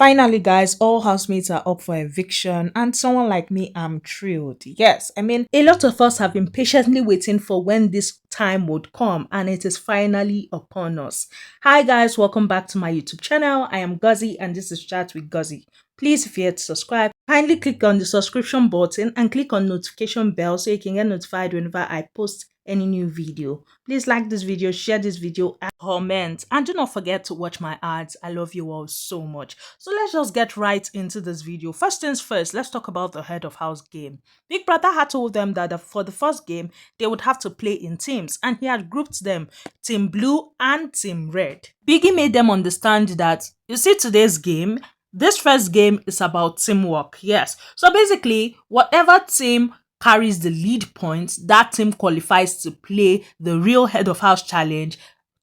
Finally, guys, all housemates are up for eviction, and someone like me, I'm thrilled. Yes, a lot of us have been patiently waiting for when this time would come, and it is finally upon us. Hi, guys, welcome back to my YouTube channel. I am Gozy, and this is Chat with Gozy. Please, if you're yet to subscribe, kindly click on the subscription button and click on notification bell so you can get notified whenever I post any new video. Please like this video, share this video, and comment, and do not forget to watch my ads. I love you all so much. So let's just get right into this video. First things first, let's talk about the head of house game. Big Brother had told them that for the first game they would have to play in teams, and he had grouped them team blue and team red. Biggie made them understand that, you see, today's game, this first game is about teamwork. Yes, so basically whatever team carries the lead points, that team qualifies to play the real head of house challenge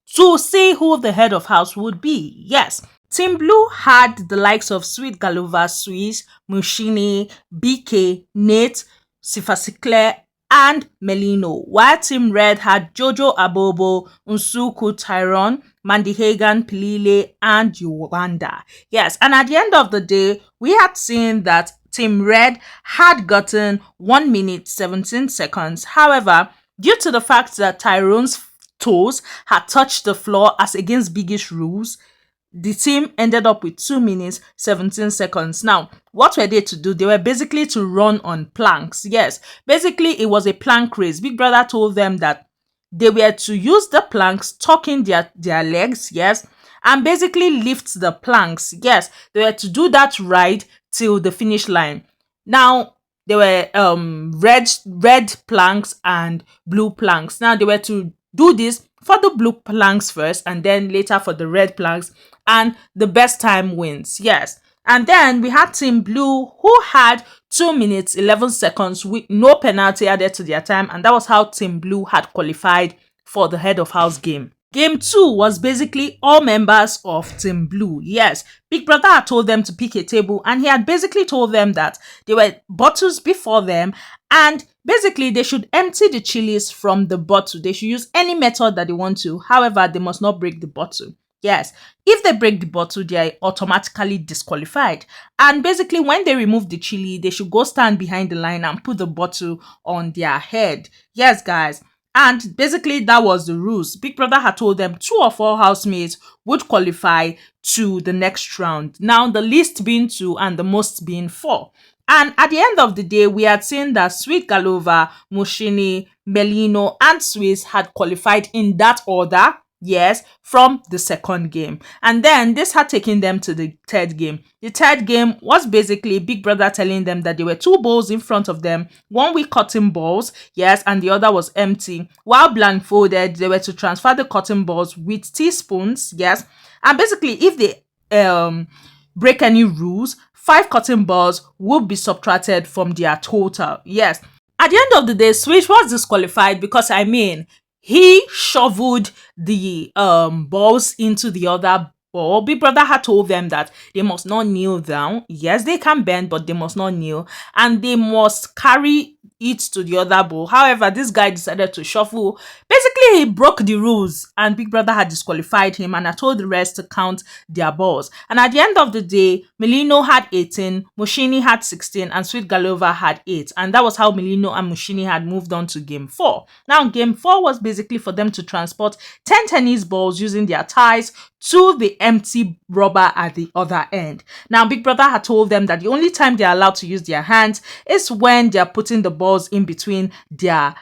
to see who the head of house would be. Yes, Team Blue had the likes of Sweet Galova, Swiss, Mshini, BK, Nate, Sifasikle, and Melino, while Team Red had Jojo Abobo, Nsuku Tyron, Mandy Hagan, Pilile, and Uganda. Yes, and at the end of the day, we had seen that Team Red had gotten 1 minute 17 seconds. However, due to the fact that Tyrone's toes had touched the floor as against Biggie's rules, the team ended up with 2 minutes 17 seconds. Now, what were they to do? They were basically to run on planks. Yes, basically it was a plank race. Big Brother told them that they were to use the planks, tucking their legs, yes, and basically lift the planks. Yes, they were to do that ride till the finish line. Now, there were red planks and blue planks. Now, they were to do this for the blue planks first and then later for the red planks, and the best time wins. Yes, and then we had Team Blue, who had 2 minutes 11 seconds with no penalty added to their time, and that was how Team Blue had qualified for the head of house game. Game 2 was basically all members of Team Blue. Yes, Big Brother had told them to pick a table, and he had basically told them that there were bottles before them, and basically they should empty the chilies from the bottle. They should use any method that they want to. However, they must not break the bottle. Yes, if they break the bottle, they are automatically disqualified. And basically, when they remove the chili, they should go stand behind the line and put the bottle on their head. Yes, guys. And basically, that was the rules. Big Brother had told them 2 of 4 housemates would qualify to the next round. Now, the least being 2 and the most being 4. And at the end of the day, we had seen that Sweet Galova, Mshini, Melino, and Swiss had qualified in that order. Yes, from the second game. And then this had taken them to the third game. The third game was basically Big Brother telling them that there were 2 bowls in front of them, one with cotton balls, yes, and the other was empty. While blindfolded, they were to transfer the cotton balls with teaspoons, yes. And basically, if they break any rules, 5 cotton balls will be subtracted from their total. Yes. At the end of the day, Switch was disqualified because, he shoveled the balls into the other ball. Big Brother had told them that they must not kneel down. Yes, they can bend, but they must not kneel. And they must carry it to the other ball. However, this guy decided to shuffle. Basically, he broke the rules, and Big Brother had disqualified him, and I told the rest to count their balls. And at the end of the day, Melino had 18, Mshini had 16, and Sweet Galova had 8. And that was how Melino and Mshini had moved on to game 4. Now, game 4 was basically for them to transport 10 tennis balls using their ties to the empty rubber at the other end. Now, Big Brother had told them that the only time they're allowed to use their hands is when they're putting the balls in between their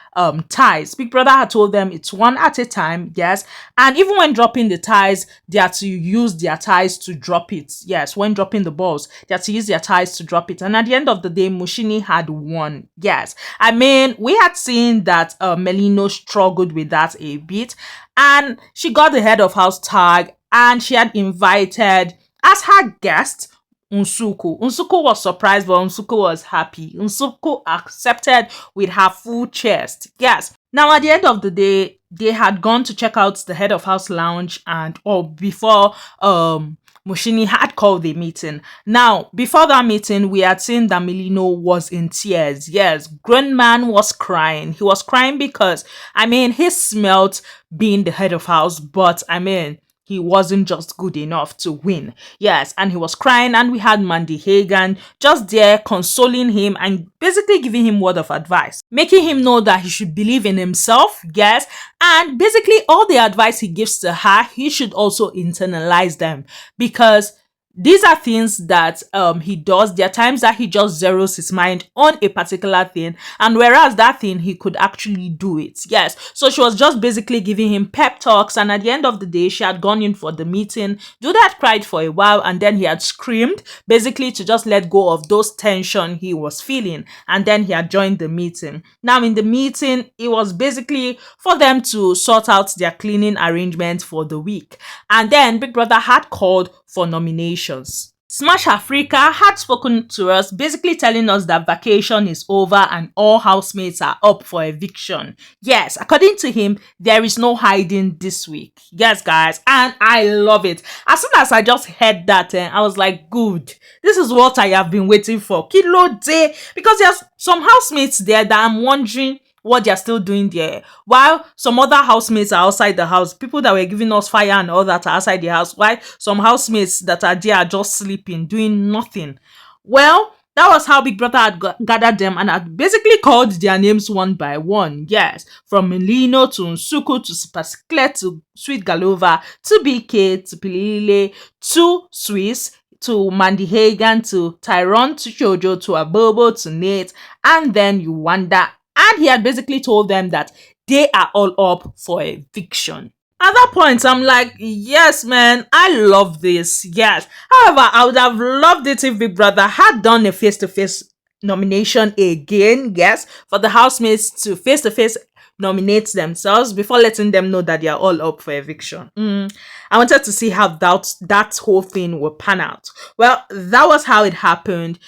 ties. Big Brother had told them it's one at a time, yes, and even when dropping the ties, they are to use their ties to drop it. Yes, when dropping the balls, they are to use their ties to drop it. And at the end of the day, Mshini had won. Yes, we had seen that Melino struggled with that a bit, and she got the head of house tag, and she had invited as her guest Nsuku. Nsuku was surprised, but Nsuku was happy. Nsuku accepted with her full chest. Yes. Now, at the end of the day, they had gone to check out the head of house lounge, and before Mshini had called the meeting. Now, before that meeting, we had seen that Melino was in tears. Yes, grown man was crying. He was crying because, he smelled being the head of house, but he wasn't just good enough to win. Yes, and he was crying, and we had Mandy Hagan just there consoling him and basically giving him word of advice, making him know that he should believe in himself. Yes, and basically all the advice he gives to her, he should also internalize them, because these are things that he does. There are times that he just zeroes his mind on a particular thing, and whereas that thing he could actually do it. Yes, so she was just basically giving him pep talks, and at the end of the day she had gone in for the meeting. Dude had cried for a while, and then he had screamed basically to just let go of those tension he was feeling, and then he had joined the meeting. Now in the meeting, it was basically for them to sort out their cleaning arrangements for the week, and then Big Brother had called for nominations. Smash Africa had spoken to us, basically telling us that vacation is over and all housemates are up for eviction. Yes, according to him, there is no hiding this week. Yes, guys, and I love it. As soon as I just heard that, I was like, good. This is what I have been waiting for. Kilo day, because there's some housemates there that I'm wondering what they're still doing there, while some other housemates are outside the house. People that were giving us fire and all that are outside the house, while some housemates that are there are just sleeping, doing nothing. Well, that was how Big Brother had gathered them and had basically called their names one by one. Yes, from Melino to Nsuku to Spasikle to Sweet Galova to BK to Pilile to Swiss to Mandy Hagan to Tyrone to Jojo to Abobo to Nate, and then you wonder. And he had basically told them that they are all up for eviction. At that point, I'm like, yes, man, I love this. Yes. However, I would have loved it if Big Brother had done a face-to-face nomination again. Yes, for the housemates to face-to-face nominate themselves before letting them know that they are all up for eviction. I wanted to see how that whole thing would pan out. Well, that was how it happened.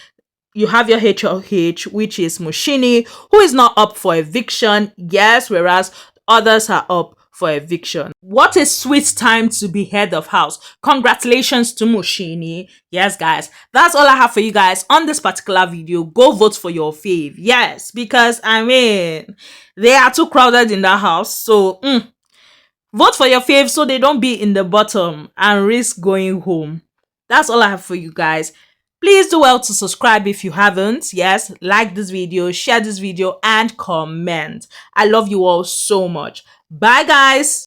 You have your HOH, which is Mshini, who is not up for eviction. Yes, whereas others are up for eviction. What a sweet time to be head of house. Congratulations to Mshini. Yes, guys, that's all I have for you guys on this particular video. Go vote for your fave. Yes, because I mean, they are too crowded in that house. So vote for your fave so they don't be in the bottom and risk going home. That's all I have for you guys. Please do well to subscribe if you haven't. Yes, like this video, share this video, and comment. I love you all so much. Bye, guys.